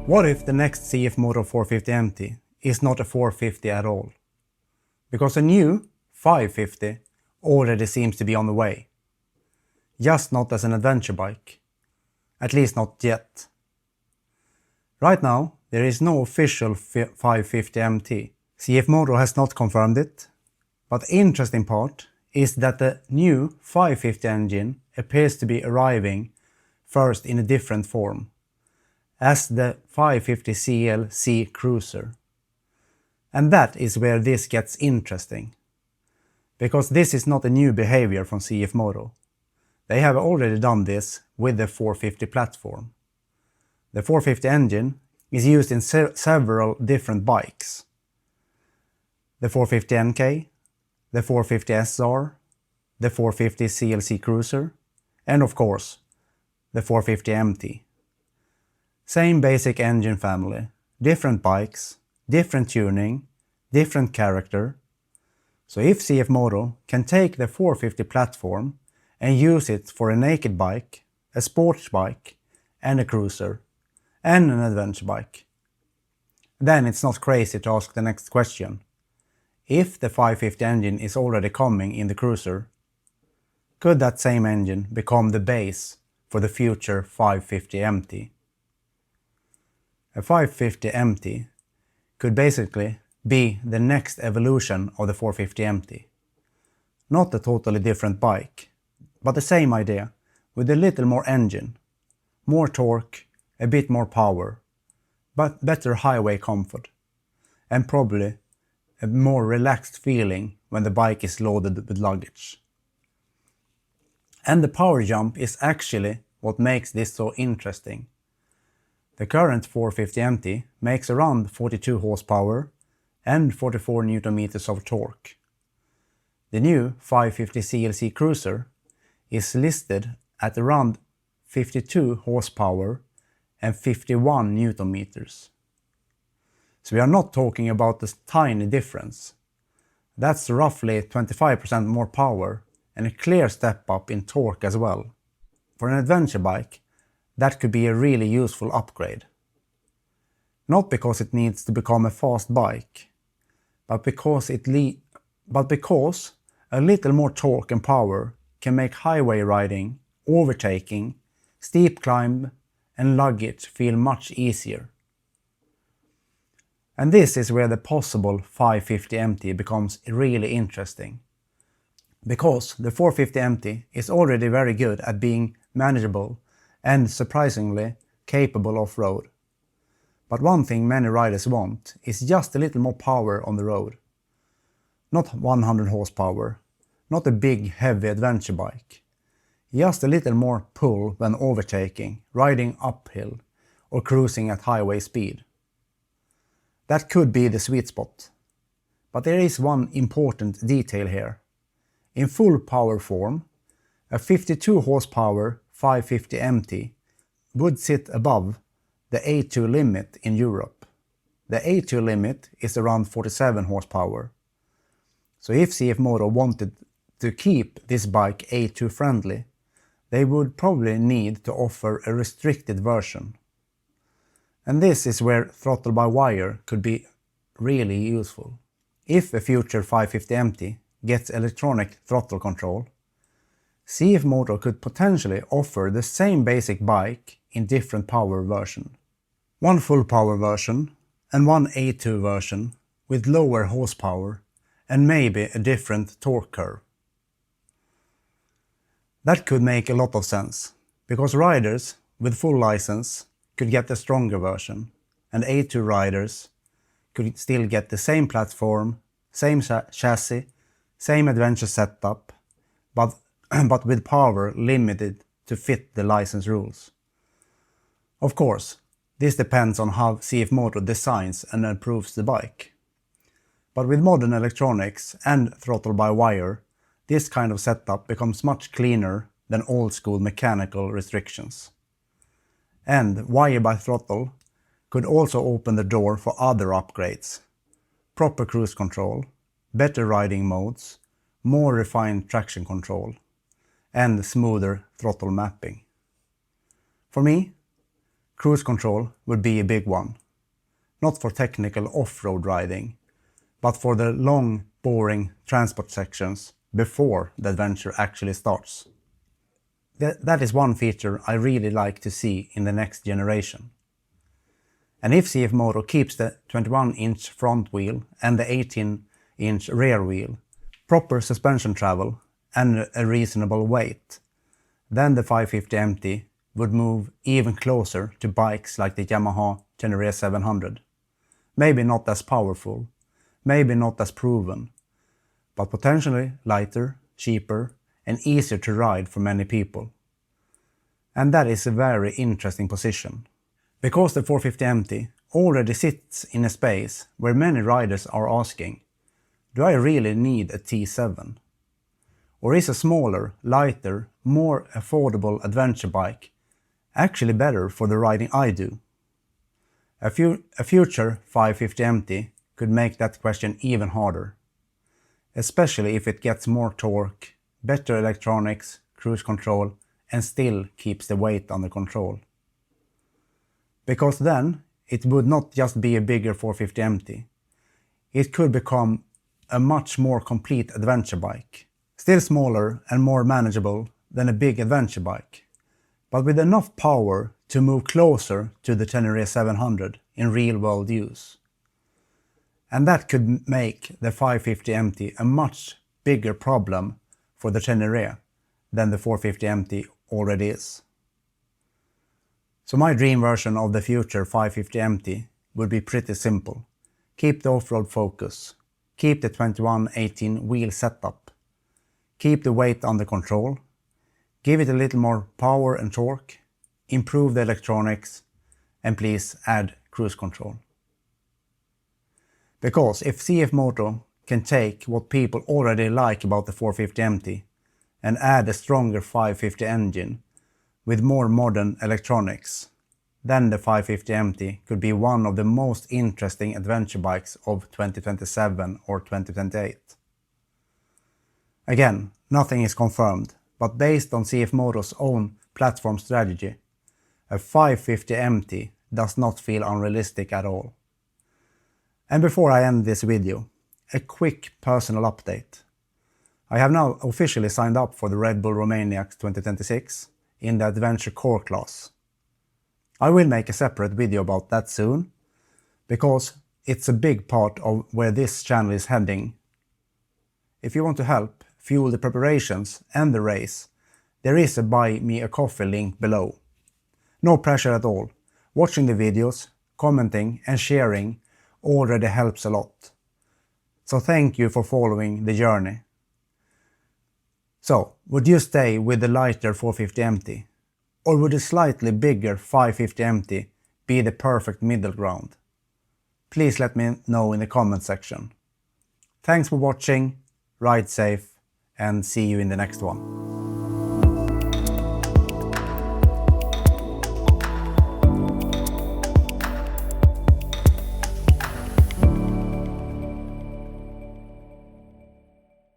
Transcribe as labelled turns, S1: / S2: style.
S1: What if the next CFMOTO 450MT is not a 450 at all? Because a new 550 already seems to be on the way. Just not as an adventure bike. At least not yet. Right now, there is no official 550MT. CFMOTO has not confirmed it, but the interesting part is that the new 550 engine appears to be arriving first in a different form, as the 550cl Cruiser. And that is where this gets interesting, because this is not a new behavior from CFMOTO. They have already done this with the 450 platform. The 450 engine is used in several different bikes. The 450 NK, the 450 SR, the 450 CLC Cruiser, and of course, the 450 MT. Same basic engine family, different bikes, different tuning, different character. So if CFMOTO can take the 450 platform and use it for a naked bike, a sports bike, and a cruiser, and an adventure bike, then it's not crazy to ask the next question. If the 550 engine is already coming in the cruiser, could that same engine become the base for the future 550MT? A 550MT could basically be the next evolution of the 450MT. Not a totally different bike, but the same idea, with a little more engine, more torque, a bit more power, but better highway comfort, and probably a more relaxed feeling when the bike is loaded with luggage. And the power jump is actually what makes this so interesting. The current 450MT makes around 42 horsepower and 44 Nm of torque. The new 550 CLC Cruiser is listed at around 52 horsepower and 51 Nm. So we are not talking about this tiny difference. That's roughly 25% more power and a clear step up in torque as well. For an adventure bike, that could be a really useful upgrade. Not because it needs to become a fast bike, but because a little more torque and power can make highway riding, overtaking, steep climb, and luggage feel much easier. And this is where the possible 550MT becomes really interesting. Because the 450MT is already very good at being manageable and surprisingly capable off-road. But one thing many riders want is just a little more power on the road. Not 100 horsepower, not a big heavy adventure bike. Just a little more pull when overtaking, riding uphill, or cruising at highway speed. That could be the sweet spot. But there is one important detail here. In full power form, a 52 horsepower 550MT would sit above the A2 limit in Europe. The A2 limit is around 47 horsepower. So if CFMOTO wanted to keep this bike A2 friendly, they would probably need to offer a restricted version. And this is where throttle-by-wire could be really useful. If a future 550MT gets electronic throttle control, CFMOTO could potentially offer the same basic bike in different power version. One full power version and one A2 version with lower horsepower and maybe a different torque curve. That could make a lot of sense, because riders with full license could get the stronger version, and A2 riders could still get the same platform, same chassis, same adventure setup, but with power limited to fit the license rules. Of course, this depends on how CFMOTO designs and improves the bike. But with modern electronics and throttle-by-wire, this kind of setup becomes much cleaner than old-school mechanical restrictions. And wire-by-throttle could also open the door for other upgrades. Proper cruise control, better riding modes, more refined traction control, and smoother throttle mapping. For me, cruise control would be a big one. Not for technical off-road riding, but for the long, boring transport sections before the adventure actually starts. That is one feature I really like to see in the next generation. And if CFMOTO keeps the 21-inch front wheel and the 18-inch rear wheel, proper suspension travel and a reasonable weight, then the 550MT would move even closer to bikes like the Yamaha Tenere 700. Maybe not as powerful, maybe not as proven, but potentially lighter, cheaper, and easier to ride for many people. And that is a very interesting position. Because the 450MT already sits in a space where many riders are asking, do I really need a T7? Or is a smaller, lighter, more affordable adventure bike actually better for the riding I do? A future 550MT could make that question even harder, especially if it gets more torque, better electronics, cruise control, and still keeps the weight under control. Because then it would not just be a bigger 450MT, it could become a much more complete adventure bike. Still smaller and more manageable than a big adventure bike, but with enough power to move closer to the Tenere 700 in real-world use. And that could make the 550MT a much bigger problem for the Tenere than the 450MT already is. So my dream version of the future 550MT would be pretty simple. Keep the off-road focus, keep the 21/18 wheel setup, keep the weight under control, give it a little more power and torque, improve the electronics, and please add cruise control. Because if CFMOTO can take what people already like about the 450MT and add a stronger 550 engine with more modern electronics, then the 550MT could be one of the most interesting adventure bikes of 2027 or 2028. Again, nothing is confirmed, but based on CFMOTO's own platform strategy, a 550MT does not feel unrealistic at all. And before I end this video, a quick personal update. I have now officially signed up for the Red Bull Romaniacs 2026 in the Adventure Core class. I will make a separate video about that soon, because it's a big part of where this channel is heading. If you want to help fuel the preparations and the race, there is a Buy Me a Coffee link below. No pressure at all. Watching the videos, commenting and sharing already helps a lot. So thank you for following the journey. So, would you stay with the lighter 450MT? Or would a slightly bigger 550MT be the perfect middle ground? Please let me know in the comment section. Thanks for watching, ride safe, and see you in the next one.